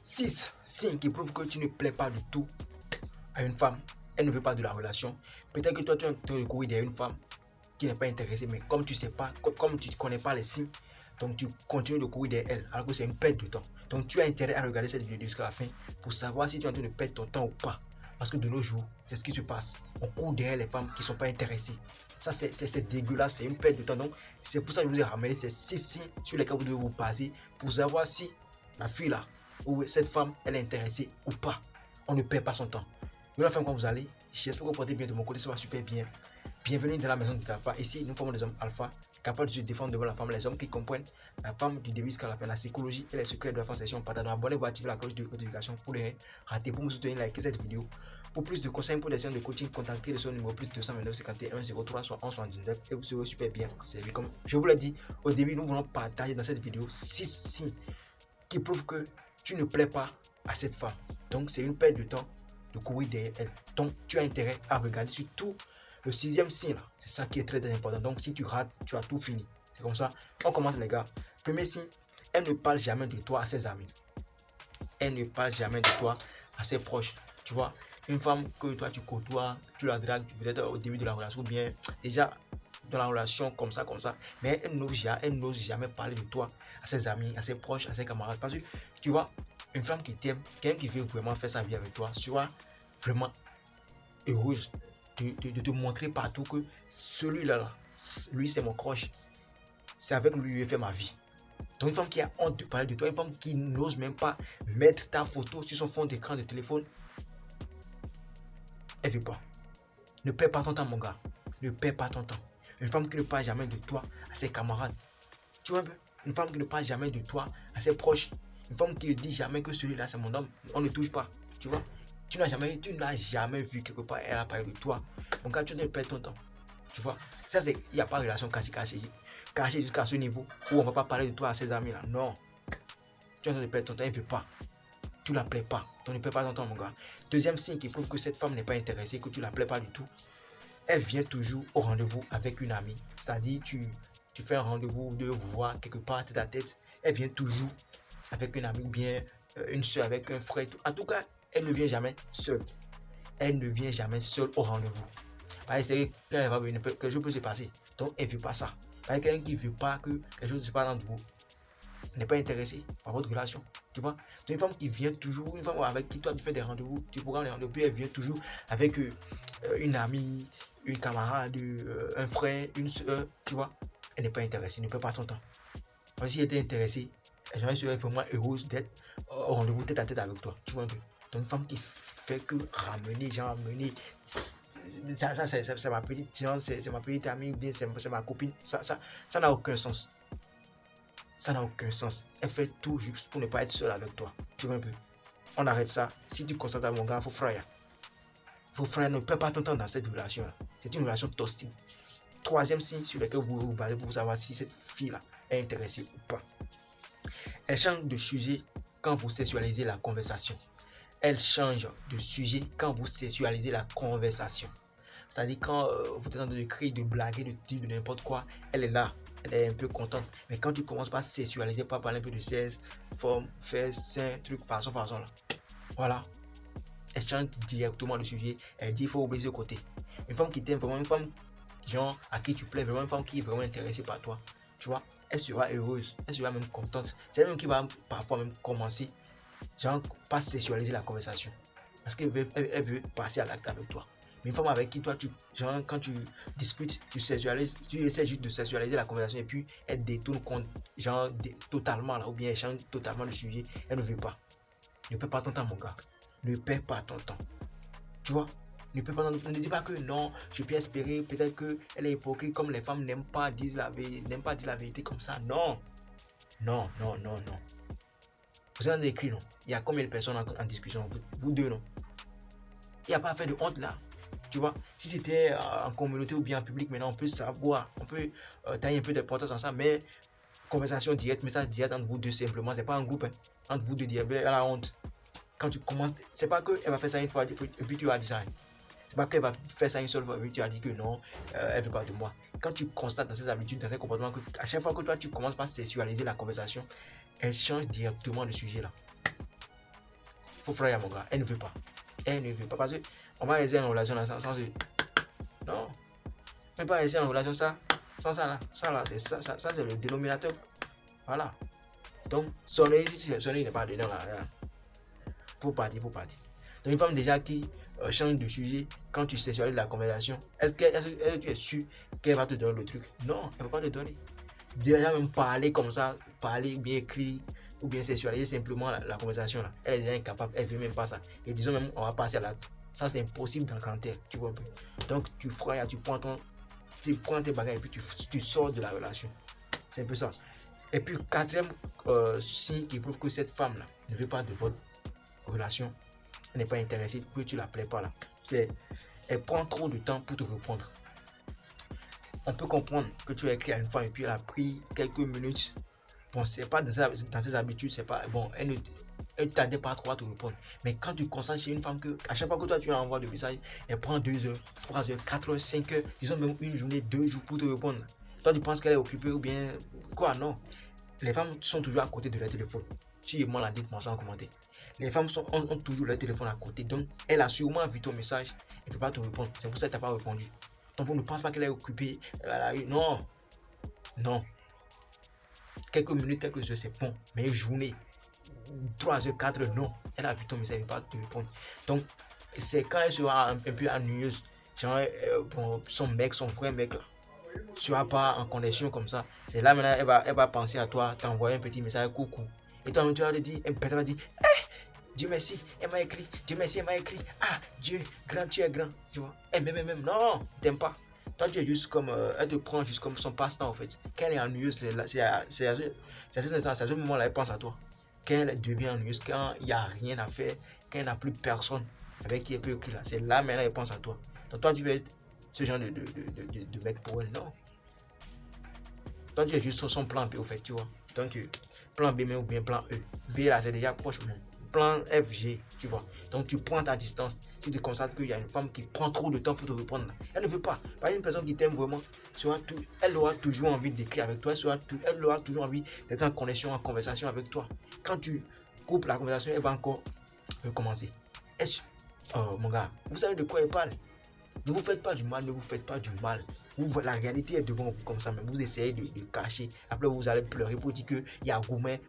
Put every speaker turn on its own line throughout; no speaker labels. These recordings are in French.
6 signes qui prouvent que tu ne plais pas du tout à une femme. Elle ne veut pas de la relation. Peut-être que toi, tu es en train de courir derrière une femme qui n'est pas intéressée, mais comme tu sais pas, comme tu ne connais pas les signes, donc tu continues de courir derrière elle, alors que c'est une perte de temps. Donc tu as intérêt à regarder cette vidéo jusqu'à la fin pour savoir si tu es en train de perdre ton temps ou pas. Parce que de nos jours, c'est ce qui se passe. On court derrière les femmes qui ne sont pas intéressées. Ça, c'est dégueulasse, c'est une perte de temps. Donc, c'est pour ça que je vous ai ramené ces 6 signes sur lesquels vous devez vous baser pour savoir si la fille là, ou cette femme, elle est intéressée ou pas. On ne perd pas son temps. De la femme, quand vous allez, j'espère que vous portez bien de mon côté, ça va super bien. Bienvenue dans la maison de Alpha. Ici, nous formons des hommes alpha, capables de se défendre devant la femme, les hommes qui comprennent la femme du début jusqu'à la fin, la psychologie et les secrets de la femme session. Partagez, abonnez-vous, activez la cloche de notification pour les rater, pour me soutenir, likez cette vidéo. Pour plus de conseils, pour des séances de coaching, contactez le son numéro plus 229 51 03 71 79 et vous serez super bien servi. Comme je vous l'ai dit au début, nous voulons partager dans cette vidéo 6 signes qui prouvent que tu ne plais pas à cette femme. Donc, c'est une perte de temps de courir derrière elle. Donc, tu as intérêt à regarder surtout le 6e signe. C'est ça qui est très, très important. Donc, si tu rates, tu as tout fini. C'est comme ça. On commence, les gars. Premier signe, elle ne parle jamais de toi à ses amis. Elle ne parle jamais de toi à ses proches. Tu vois, une femme que toi tu côtoies, tu la dragues, peut-être au début de la relation, ou bien déjà dans la relation comme ça, mais elle n'ose jamais parler de toi à ses amis, à ses proches, à ses camarades. Parce que tu vois, une femme qui t'aime, quelqu'un qui veut vraiment faire sa vie avec toi, sera vraiment heureuse de te montrer partout que celui-là, lui c'est mon crush, c'est avec lui que je fais ma vie. Donc une femme qui a honte de parler de toi, une femme qui n'ose même pas mettre ta photo sur son fond d'écran de téléphone, elle ne veut pas. Ne perds pas ton temps, mon gars. Ne perds pas ton temps. Une femme qui ne parle jamais de toi à ses camarades. Tu vois un peu? Une femme qui ne parle jamais de toi à ses proches. Une femme qui ne dit jamais que celui-là c'est mon homme. On ne touche pas. Tu vois? Tu n'as jamais vu quelque part elle a parlé de toi. Donc quand tu ne perds ton temps. Tu vois? Ça c'est, il n'y a pas de relation cachée jusqu'à ce niveau où on ne va pas parler de toi à ses amis là. Non. Tu es en train de perdre ton temps, elle ne veut pas. Tu ne la plais pas. Donc ne perds pas ton temps, mon gars. Deuxième signe qui prouve que cette femme n'est pas intéressée, que tu ne la plais pas du tout. Elle vient toujours au rendez-vous avec une amie. C'est-à-dire, tu fais un rendez-vous de vous voir quelque part tête à tête. Elle vient toujours avec une amie ou bien une soeur avec un frère. En tout cas, elle ne vient jamais seule. Elle ne vient jamais seule au rendez-vous. Parce que quand elle va venir, quelque chose peut se passer. Donc, elle ne veut pas ça. Parce que quelqu'un qui ne veut pas que quelque chose se passe entre vous n'est pas intéressé par votre relation. Tu vois? Donc, une femme qui vient toujours, une femme avec qui toi tu fais des rendez-vous, tu programmes les rendez-vous, puis elle vient toujours avec une amie, une camarade, un frère, une soeur, tu vois? Elle n'est pas intéressée, ne peut pas ton temps. Parce que si elle était intéressée, elle serait vraiment heureuse d'être au rendez-vous tête à tête avec toi. Tu vois un peu? Donc, une femme qui fait que ramener, c'est ma petite, c'est ma petite amie, bien c'est ma copine, ça n'a aucun sens. Ça n'a aucun sens. Elle fait tout juste pour ne pas être seule avec toi. Tu vois un peu? On arrête ça. Si tu constates à mon gars, faut frère. Faut frère, ne perds pas ton temps dans cette relation. C'est une relation toxique. Troisième signe sur lequel vous vous basez pour savoir si cette fille-là est intéressée ou pas. Elle change de sujet quand vous sexualisez la conversation. Elle change de sujet quand vous sexualisez la conversation. C'est-à-dire quand vous êtes en train de crier, de blaguer, de dire de n'importe quoi, elle est là, elle est un peu contente. Mais quand tu commences par sexualiser, par parler un peu de sexe, forme, fesses, seins, trucs, façon là. Voilà. Elle change directement le sujet. Elle dit il faut oublier ce côté. Une femme qui t'aime vraiment, une femme genre à qui tu plais, vraiment une femme qui est vraiment intéressée par toi. Tu vois, elle sera heureuse, elle sera même contente. C'est elle même qui va parfois même commencer, genre, pas sexualiser la conversation. Parce qu'elle veut passer à l'acte avec toi. Mais une femme avec qui toi, genre, quand tu discutes, tu essaies juste de sexualiser la conversation et puis elle détourne genre, totalement là, ou bien elle change totalement le sujet. Elle ne veut pas. Ne perds pas ton temps, mon gars. Ne perds pas ton temps. Tu vois? Ne dis pas que non, je peux espérer, peut-être qu'elle est hypocrite, comme les femmes n'aiment pas dire la vérité comme ça. Non. Non. Vous en avez écrit, non? Il y a combien de personnes en discussion? Vous deux, non? Il n'y a pas à faire de honte là. Tu vois, si c'était en communauté ou bien en public, maintenant on peut savoir, on peut tailler un peu d'importance en ça, mais conversation directe, message direct entre vous deux simplement, c'est pas un groupe, hein. Entre vous deux, elle a la honte. Quand tu commences, c'est pas qu'elle va faire ça une fois et puis tu vas dire ça. C'est pas qu'elle va faire ça une seule fois et puis tu as dit que non, elle veut pas de moi. Quand tu constates dans ses habitudes, dans ses comportements, que à chaque fois que toi tu commences par sexualiser la conversation, elle change directement le sujet là. faut frère mon gars, elle ne veut pas. Elle ne veut pas parce qu'on va rester en relation là sans non. Mais pas rester en relation sans ça là. C'est ça c'est le dénominateur. Voilà. Donc, sonner n'est pas dedans là. Faut partir. Donc, une femme déjà qui change de sujet quand tu sexualises la conversation, est-ce que tu es sûr qu'elle va te donner le truc? Non, elle ne va pas te donner. Déjà même parler comme ça, parler bien écrit ou bien sexualiser simplement la conversation là, elle est déjà incapable, elle ne veut même pas ça. Et disons même, on va passer à l'acte. Ça c'est impossible dans le canter, tu vois un peu. Donc tu frères, tu prends tes bagages et puis tu sors de la relation. C'est un peu ça. Et puis quatrième signe qui prouve que cette femme là ne veut pas de votre relation, elle n'est pas intéressée, que tu la plais pas là. C'est elle prend trop de temps pour te répondre. On peut comprendre que tu as écrit à une femme et puis elle a pris quelques minutes. Bon, c'est pas dans ses habitudes, c'est pas bon, elle ne tardait pas trop à te répondre. Mais quand tu constates chez une femme que à chaque fois que toi tu envoies de message, elle prend 2 heures, 3 heures, 4 heures, 5 heures, disons même une journée, 2 jours pour te répondre. Toi tu penses qu'elle est occupée ou bien quoi? Non. Les femmes sont toujours à côté de leur téléphone. Si moi la dites-moi ça en commentaire. Les femmes ont toujours leur téléphone à côté. Donc elle a sûrement vu ton message. Elle ne peut pas te répondre. C'est pour ça qu'elle t'a pas répondu. Donc on ne pense pas qu'elle est occupée. Non. Quelques minutes, quelques heures, c'est bon. Mais une journée, 3 heures, 4 heures, non. Elle a vu ton message, elle ne peut pas te répondre. Donc c'est quand elle sera un peu ennuyeuse. Genre son mec, son vrai mec là. Tu vas pas en connexion comme ça. C'est là maintenant, elle va penser à toi, t'envoyer un petit message, coucou. Et toi, tu vas te dire, personne va dire, Dieu merci, elle m'a écrit. Dieu merci, elle m'a écrit. Ah, Dieu, grand, tu es grand. Tu vois. Même, non, t'aimes pas. Toi, tu es juste comme, elle te prend juste comme son passe-temps en fait. Quand elle est ennuyeuse, c'est à ce moment-là, elle pense à toi. Quand elle devient ennuyeuse, quand il n'y a rien à faire, quand elle n'a plus personne avec qui elle peut écrire là, c'est là maintenant elle pense à toi. Donc toi, tu veux être ce genre de mec pour elle, non. Toi, tu es juste son plan B au fait, tu vois. Donc, plan B ou bien plan E. B là, c'est déjà proche même. Plan F, G, tu vois. Donc, tu prends ta distance. Tu te constates qu'il y a une femme qui prend trop de temps pour te répondre. Elle ne veut pas. Par exemple, une personne qui t'aime vraiment, elle aura toujours envie d'écrire avec toi. Elle aura toujours envie d'être en connexion, en conversation avec toi. Quand tu coupes la conversation, elle va encore recommencer. Mon gars, vous savez de quoi elle parle? Ne vous faites pas du mal, la réalité est devant vous comme ça, mais vous essayez de cacher. Après, vous allez pleurer pour dire qu'il y a gourmet.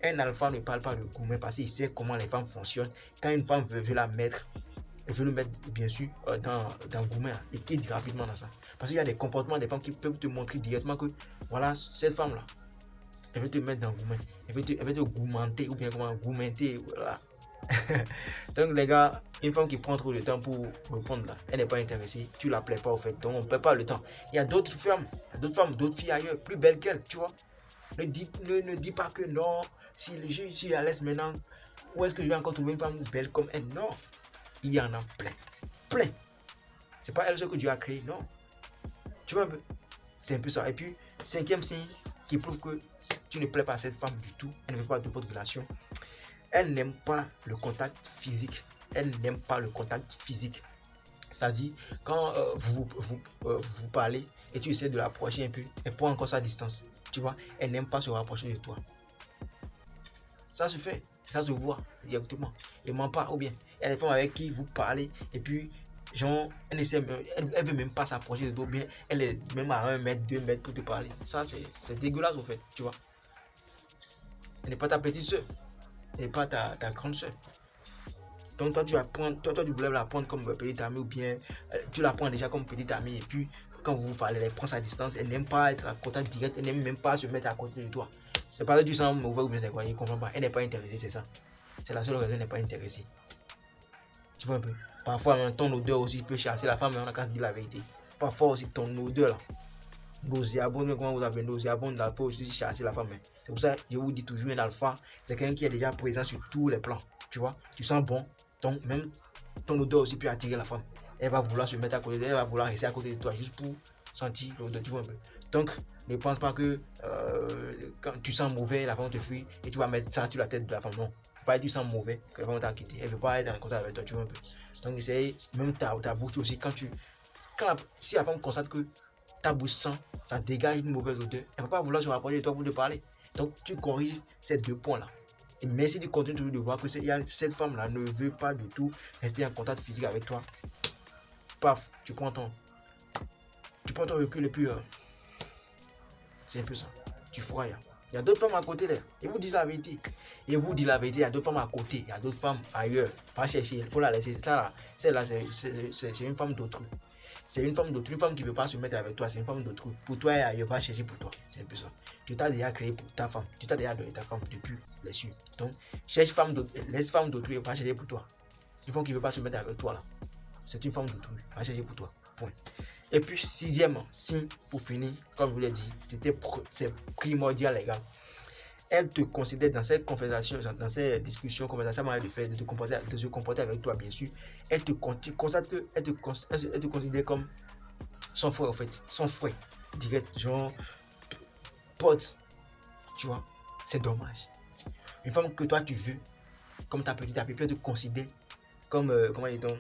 Un alpha ne parle pas de gourmet parce qu'il sait comment les femmes fonctionnent. Quand une femme veut la mettre, elle veut le mettre bien sûr dans gourmet et quitte rapidement dans ça. Parce qu'il y a des comportements des femmes qui peuvent te montrer directement que voilà, cette femme-là, elle veut te mettre dans gourmet. Elle veut te gourmenter ou bien comment gourmenter. Voilà. Donc les gars, une femme qui prend trop de temps pour répondre là, elle n'est pas intéressée, tu la plais pas au fait, donc on ne perd pas le temps. Il y a d'autres femmes, d'autres filles ailleurs, plus belles qu'elle, tu vois. Ne dis pas que non, si je suis à l'aise maintenant, où est-ce que je vais encore trouver une femme belle comme elle? Non, il y en a plein. C'est pas elle seule que Dieu a créé, non. Tu vois un peu, c'est un peu ça. Et puis, cinquième signe qui prouve que tu ne plais pas à cette femme du tout, elle ne veut pas de votre relation. Elle n'aime pas le contact physique. C'est-à-dire, quand vous parlez et tu essaies de l'approcher un peu, elle prend encore sa distance. Tu vois, elle n'aime pas se rapprocher de toi. Ça se fait, ça se voit directement. Elle ne ment pas, ou bien il y a des femmes avec qui vous parlez et puis, genre, elle ne veut même pas s'approcher de toi, bien elle est même à 1 mètre, 2 mètres pour te parler. Ça, c'est dégueulasse au fait, tu vois. Elle n'est pas ta petite soeur. Et pas ta grande soeur. Donc toi tu voulais la prendre comme petite amie ou bien tu la prends déjà comme petite amie et puis quand vous parlez, elle prend sa distance, elle n'aime pas être à contact direct, elle n'aime même pas se mettre à côté de toi. C'est pas que tu sens mauvais ou bien c'est quoi, il comprend pas, elle n'est pas intéressée, c'est ça. C'est la seule raison, elle n'est pas intéressée. Tu vois un peu. Parfois même ton odeur aussi peut chasser la femme, mais on a qu'à se dire la vérité. Parfois aussi ton odeur là. Nauséabonde, comment vous avez nauséabonde là peut aussi chasser la femme. C'est pour ça que je vous dis toujours un alpha, c'est quelqu'un qui est déjà présent sur tous les plans. Tu vois, tu sens bon, donc même ton odeur aussi peut attirer la femme. Elle va vouloir se mettre à côté d'elle, elle va vouloir rester à côté de toi juste pour sentir l'odeur, tu vois un peu. Donc ne pense pas que quand tu sens mauvais, la femme te fuit et tu vas mettre ça sur la tête de la femme. Non, pas être tu sens mauvais que la femme t'a quitté. Elle ne veut pas être en contact avec toi, tu vois un peu. Donc essaye, même ta bouche aussi, si la femme constate que ta bouche sent, ça dégage une mauvaise odeur, elle ne va pas vouloir se rapprocher de toi pour te parler. Donc tu corriges ces 2 points là. Et même si tu continues toujours de voir que cette femme-là ne veut pas du tout rester en contact physique avec toi, paf, tu prends ton recul et puis c'est un peu ça. Tu froyes. Il y a d'autres femmes à côté là. Et vous dites la vérité. Il y a d'autres femmes à côté. Il y a d'autres femmes ailleurs. Pas chercher. Il faut la laisser. Celle-là, c'est une femme d'autrui. C'est une femme d'autrui. Une femme qui ne veut pas se mettre avec toi. C'est une femme d'autrui. Pour toi, elle va chercher pour toi. C'est un peu ça. Tu t'as déjà créé pour ta femme. Tu t'as déjà donné ta femme depuis les cieux. Donc, laisse femme d'autrui et va chercher pour toi. Une femme qui ne veut pas se mettre avec toi là. C'est une femme d'autrui. Va chercher pour toi. Point. Et puis, sixième signe, pour finir, comme je vous l'ai dit, c'est primordial, les gars. Elle te considère dans cette conversation, dans cette discussion, conversation, de se comporter avec toi, bien sûr. Tu constates qu'elle te considère comme son frère, en fait. Son frère, direct, genre, pote. Tu vois, c'est dommage. Une femme que toi, tu veux, comme ta petite amie, elle te considère comme, comment dit-on,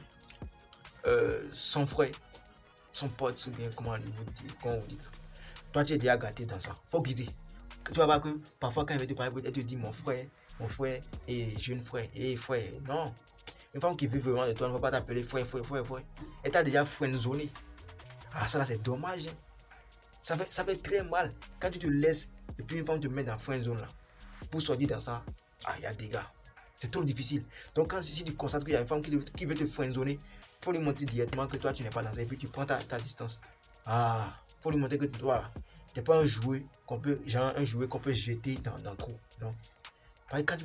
son frère. Son pote, ou bien comment vous dites. Toi, tu es déjà gâté dans ça. Faut guider. Tu vas voir que parfois, quand elle veut te parler, elle te dit mon frère, et jeune frère, et frère. Non. Une femme qui veut vraiment de toi ne va pas t'appeler frère. Elle t'a déjà friendzoné. Ah, ça là, c'est dommage. Ça fait très mal. Quand tu te laisses, et puis une femme te met dans friendzone là, pour sortir dans ça, il y a des gars. C'est trop difficile. Donc, quand si tu constates qu'il y a une femme qui veut te friendzoner, il faut lui montrer directement que toi tu n'es pas dans ça et puis tu prends ta distance. Faut lui montrer que toi tu n'es pas un jouet qu'on peut jeter dans trou. Non. Quand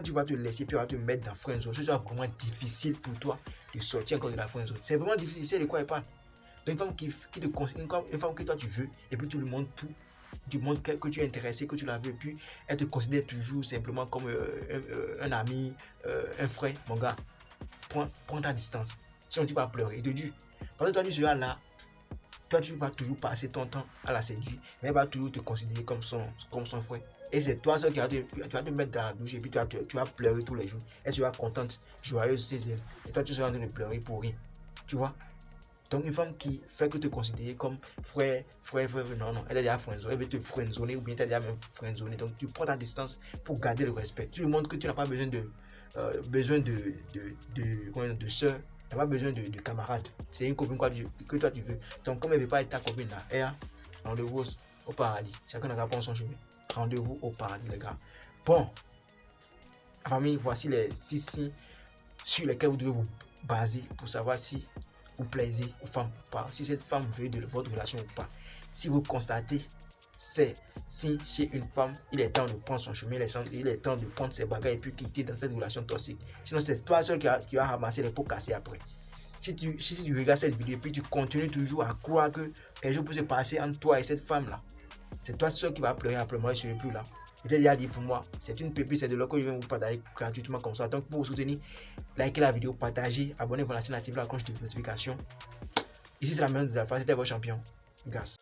tu vas te laisser puis tu vas te mettre dans friendzone, c'est vraiment difficile pour toi de sortir encore de la friendzone. C'est vraiment difficile, c'est de quoi elle parle. Donc une femme qui te conseille, une femme que toi tu veux et puis tu lui montres tout. Tu montres que tu es intéressé, que tu la veux, puis elle te considère toujours simplement comme un ami, un frère. Mon gars, prends ta distance. Sinon tu vas pleurer. Il te dit, parce que toi tu seras là, toi tu vas toujours passer ton temps à la séduire, mais elle va toujours te considérer comme son frère. Et c'est toi seul qui vas te mettre dans la douche et puis tu vas pleurer tous les jours. Elle sera contente, joyeuse, c'est elle. Et toi tu seras en train de pleurer pour rien. Tu vois? Donc une femme qui fait que te considérer comme frère, non, elle est déjà friendzone, elle veut te friendzoner ou bien tu es déjà même friendzoné. Donc tu prends ta distance pour garder le respect. Tu lui montres que tu n'as pas besoin de soeur, tu n'as pas besoin de camarade. C'est une copine que toi tu veux. Donc comme elle ne veut pas être ta copine là, rendez-vous au paradis. Chacun n'a pas son chemin. Rendez-vous au paradis, les gars. Bon, famille, voici les 6 signes sur lesquels vous devez vous baser pour savoir si vous plaisez aux femmes ou pas, si cette femme veut de votre relation ou pas. Si vous constatez c'est si chez une femme, il est temps de prendre son chemin, il est temps de prendre ses bagages et puis quitter dans cette relation toxique. Sinon, c'est toi seul qui vas ramasser les pots cassés après. Si tu regardes cette vidéo et puis tu continues toujours à croire que quelque chose peut se passer entre toi et cette femme-là, c'est toi seul qui va pleurer après. Moi, je ne serai plus là. Je l'ai dit pour moi, c'est une pépite, c'est de l'eau que je viens vous partager gratuitement comme ça. Donc pour vous soutenir, likez la vidéo, partagez, abonnez-vous à la chaîne, activez la cloche de notification. Ici c'est la maison de la face, c'était votre champion, Gas.